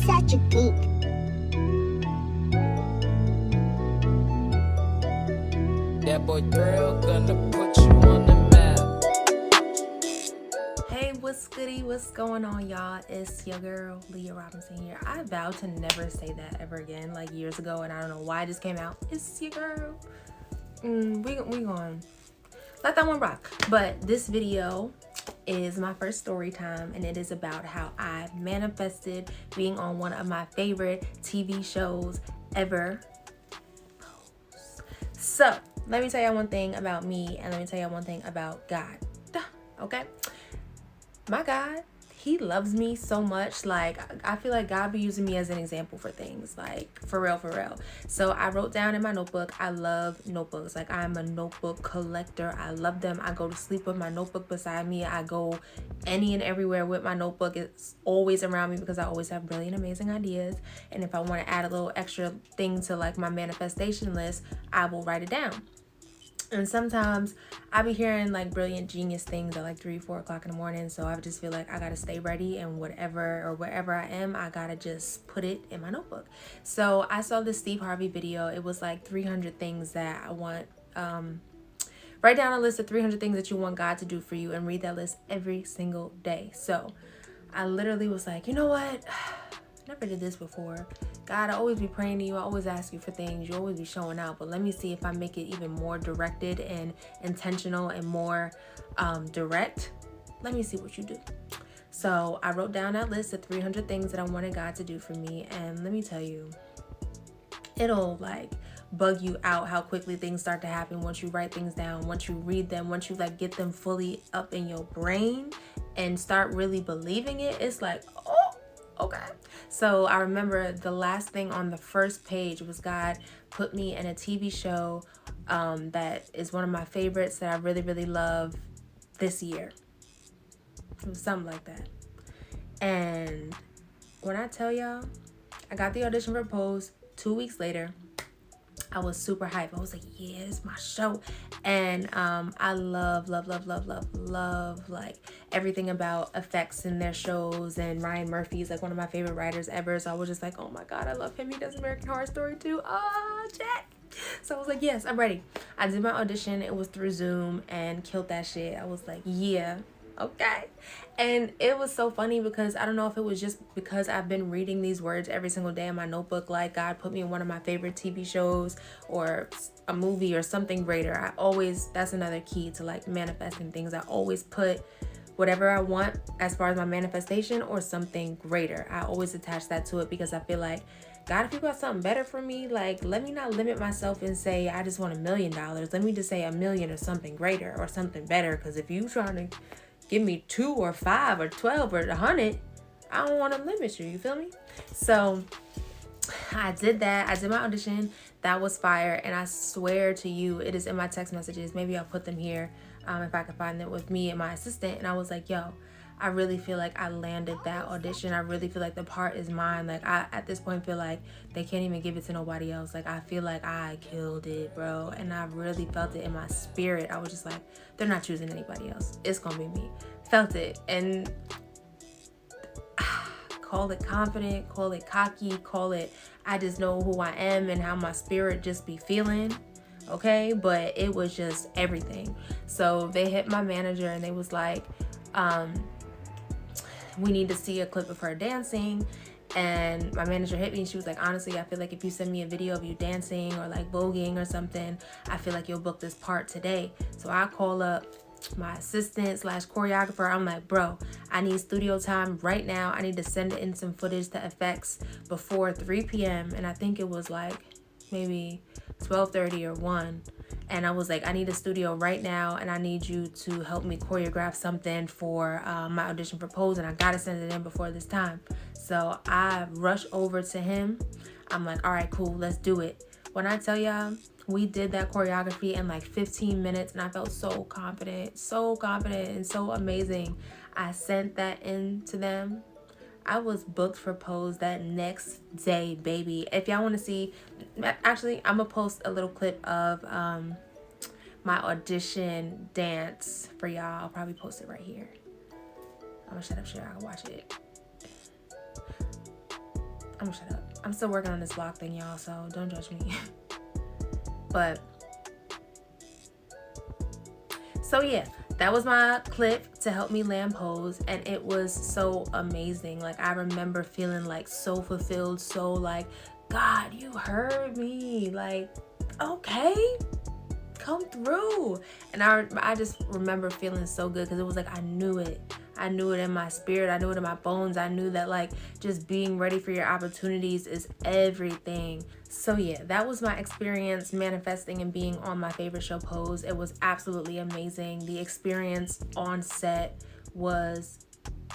such a geek. That boy Thrill gonna put you on the map. Hey, what's goody? What's going on, y'all? It's your girl, LeA Robinson here. I vowed to never say that ever again, like years ago, and I don't know why it just came out. It's your girl. We going let that one rock. But this video is my first story time, and it is about how I manifested being on one of my favorite TV shows ever. So let me tell y'all one thing about me, and let me tell y'all one thing about God. Okay, my God, he loves me so much. Like, I feel like God be using me as an example for things, like for real. So I wrote down in my notebook, I love notebooks. Like, I'm a notebook collector. I love them. I go to sleep with my notebook beside me. I go any and everywhere with my notebook. It's always around me because I always have brilliant, amazing ideas. And if I want to add a little extra thing to like my manifestation list, I will write it down. And sometimes I be hearing like brilliant genius things at like 3-4 o'clock in the morning. So I just feel like I gotta stay ready, and wherever I am, I gotta just put it in my notebook. So I saw this Steve Harvey video. It was like 300 things that I want. Write down a list of 300 things that you want God to do for you, and read that list every single day. So I literally was like, you know what? Never did this before. God, I always be praying to you. I always ask you for things. You always be showing out. But let me see if I make it even more directed and intentional and more direct. Let me see what you do. So I wrote down that list of 300 things that I wanted God to do for me. And let me tell you, it'll like bug you out how quickly things start to happen once you write things down, once you read them, once you like get them fully up in your brain and start really believing it. It's like, oh, okay. So I remember the last thing on the first page was God put me in a TV show that is one of my favorites that I really love this year. It was something like that. And when I tell y'all, I got the audition for Pose 2 weeks later. I was super hyped. I was like, yeah, it's my show. And I love like everything about effects in their shows. And Ryan Murphy's like one of my favorite writers ever. So I was just like, oh my God, I love him. He does American Horror Story too. Oh, check. So I was like, yes, I'm ready. I did my audition. It was through Zoom and killed that shit. I was like, yeah, okay. And it was so funny because I don't know if it was just because I've been reading these words every single day in my notebook, like God put me in one of my favorite TV shows or a movie or something greater. That's another key to like manifesting things. I always put whatever I want as far as my manifestation or something greater. I always attach that to it because I feel like, God, if you got something better for me, like, let me not limit myself and say, I just want $1 million. Let me just say $1 million or something greater or something better. Because if you trying to give me 2 or 5 or 12 or 100, I don't want to limit you. You feel me? So I did that. I did my audition. That was fire. And I swear to you, it is in my text messages. Maybe I'll put them here if I can find them with me and my assistant. And I was like, yo, I really feel like I landed that audition. I really feel like the part is mine. Like, I at this point feel like they can't even give it to nobody else. Like, I feel like I killed it, bro. And I really felt it in my spirit. I was just like, they're not choosing anybody else. It's gonna be me. Felt it. And call it confident, call it cocky, call it I just know who I am and how my spirit just be feeling. Okay, but it was just everything. So they hit my manager and they was like, we need to see a clip of her dancing. And my manager hit me and she was like, honestly, I feel like if you send me a video of you dancing or like voguing or something, I feel like you'll book this part today. So I call up my assistant / choreographer. I'm like, bro, I need studio time right now. I need to send in some footage to effects before 3 p.m. And I think it was like maybe 12:30 or 1. And I was like, I need a studio right now, and I need you to help me choreograph something for my audition for Pose, and I gotta send it in before this time. So I rush over to him. I'm like, all right, cool, let's do it. When I tell y'all, we did that choreography in like 15 minutes, and I felt so confident, and so amazing. I sent that in to them. I was booked for Pose that next day, baby. If y'all want to see, actually, I'm going to post a little clip of my audition dance for y'all. I'll probably post it right here. I'm going to shut up, share. I can watch it. I'm gonna shut up. I'm still working on this vlog thing, y'all, so don't judge me. But so yeah, that was my clip to help me land pose, and it was so amazing. Like, I remember feeling like so fulfilled, so like, God, you heard me, like, okay, come through. And I just remember feeling so good, because it was like I knew it in my spirit, I knew it in my bones. I knew that, like, just being ready for your opportunities is everything. So yeah, that was my experience manifesting and being on my favorite show, Pose. It was absolutely amazing. The experience on set was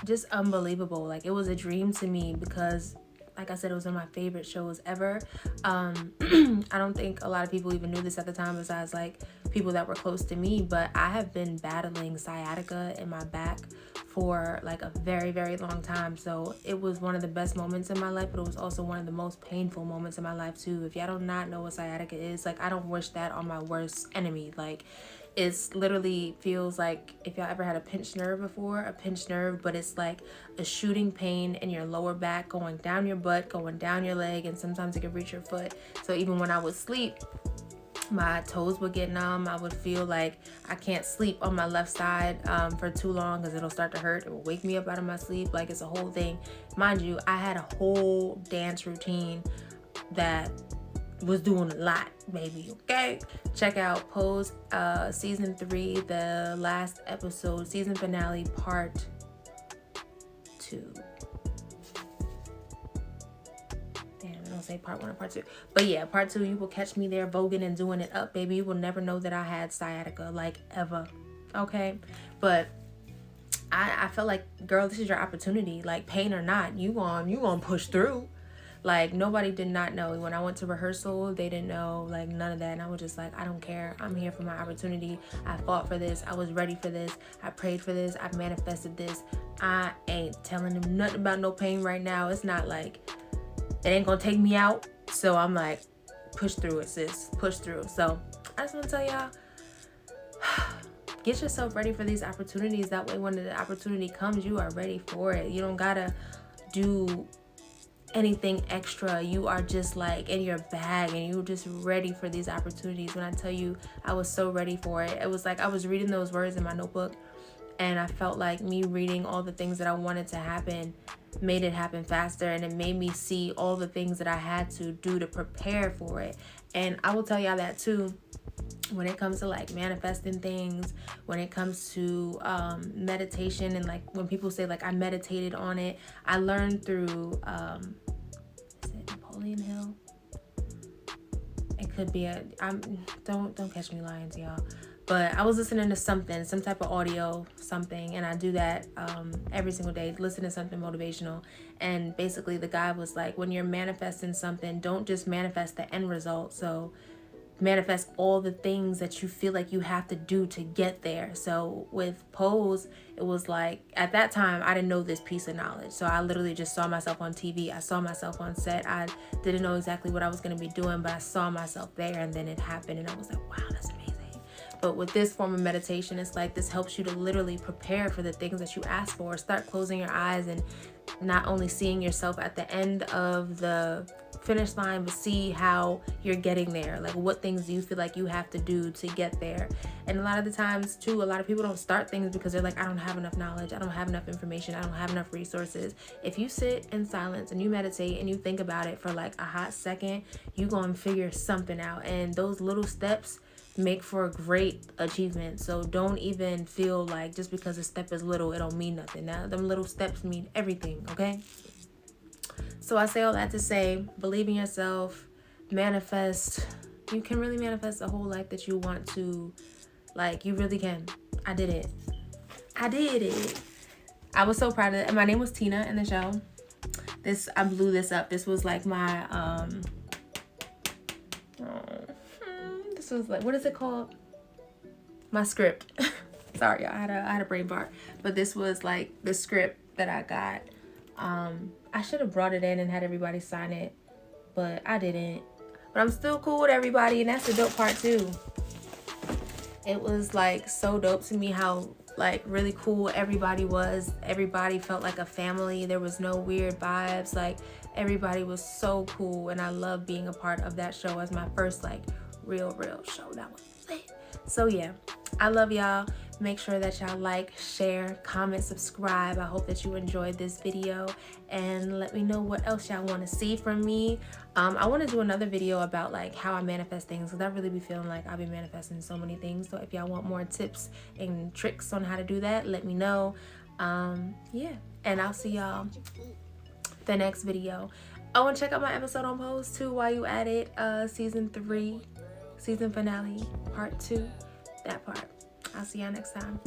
just unbelievable. Like, it was a dream to me, because like I said, it was one of my favorite shows ever. I don't think a lot of people even knew this at the time, besides like people that were close to me, but I have been battling sciatica in my back for like a very, very long time. So it was one of the best moments in my life, but it was also one of the most painful moments in my life too. If y'all do not know what sciatica is, like, I don't wish that on my worst enemy. Like, it's literally feels like, if y'all ever had a pinched nerve before, a pinched nerve, but it's like a shooting pain in your lower back, going down your butt, going down your leg, and sometimes it could reach your foot. So even when I would sleep, my toes would get numb. I would feel like I can't sleep on my left side for too long, because it'll start to hurt. It will wake me up out of my sleep. Like, it's a whole thing. Mind you, I had a whole dance routine that was doing a lot, baby. Okay, check out Pose season 3, the last episode, season finale, part 2. Damn, I don't say part 1 or part 2, but yeah, part 2. You will catch me there voguing and doing it up, baby. You will never know that I had sciatica, like, ever. Okay, but I felt like, girl, this is your opportunity. Like, pain or not, you gonna push through. Like, nobody did not know. When I went to rehearsal, they didn't know, like, none of that. And I was just like, I don't care. I'm here for my opportunity. I fought for this. I was ready for this. I prayed for this. I manifested this. I ain't telling them nothing about no pain right now. It's not like, it ain't gonna take me out. So I'm like, push through it, sis. Push through. So I just want to tell y'all, get yourself ready for these opportunities. That way, when the opportunity comes, you are ready for it. You don't gotta do anything extra. You are just like in your bag, and you're just ready for these opportunities. When I tell you, I was so ready for it. It was like I was reading those words in my notebook, and I felt like me reading all the things that I wanted to happen made it happen faster, and it made me see all the things that I had to do to prepare for it. And I will tell y'all that too, when it comes to like manifesting things, when it comes to meditation, and like when people say like I meditated on it, I learned through is it Napoleon Hill? It could be don't catch me lying to y'all, but I was listening to some type of audio, and I do that every single day, listen to something motivational. And basically the guy was like, when you're manifesting something, don't just manifest the end result. So manifest all the things that you feel like you have to do to get there. So with Pose, it was like, at that time, I didn't know this piece of knowledge. So I literally just saw myself on TV. I saw myself on set. I didn't know exactly what I was going to be doing, but I saw myself there, and then it happened, and I was like, wow, that's amazing. But with this form of meditation, it's like, this helps you to literally prepare for the things that you ask for. Start closing your eyes and not only seeing yourself at the end of the finish line, but see how you're getting there. Like, what things do you feel like you have to do to get there? And a lot of the times too, a lot of people don't start things because they're like, I don't have enough knowledge, I don't have enough information, I don't have enough resources. If you sit in silence and you meditate and you think about it for like a hot second, you gonna figure something out. And those little steps make for a great achievement. So don't even feel like just because a step is little, it don't mean nothing. Now, them little steps mean everything, okay? So I say all that to say, believe in yourself, manifest. You can really manifest a whole life that you want to. Like, you really can. I did it. I was so proud of it. And my name was Tina in the show. I blew this up. This was like my, this was like, what is it called? My script. Sorry, I had a brain fart. But this was like the script that I got. I should have brought it in and had everybody sign it, but I didn't. But I'm still cool with everybody, and that's the dope part too. It was like so dope to me how like really cool everybody was. Everybody felt like a family. There was no weird vibes. Like everybody was so cool, and I love being a part of that show as my first like real show. That was lit. So yeah, I love y'all. Make sure that y'all like, share, comment, subscribe. I hope that you enjoyed this video, and let me know what else y'all want to see from me. I want to do another video about like how I manifest things, because I really be feeling like I've been manifesting so many things. So if y'all want more tips and tricks on how to do that, let me know. Yeah, and I'll see y'all the next video. Oh, and check out my episode on Pose too while you at it. Season 3, season finale, part 2, that part. I'll see y'all next time.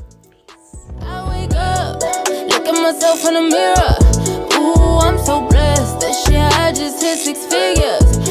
Peace. I wake up, look at myself in the mirror. Ooh, I'm so blessed. That shit, I just hit 6 figures.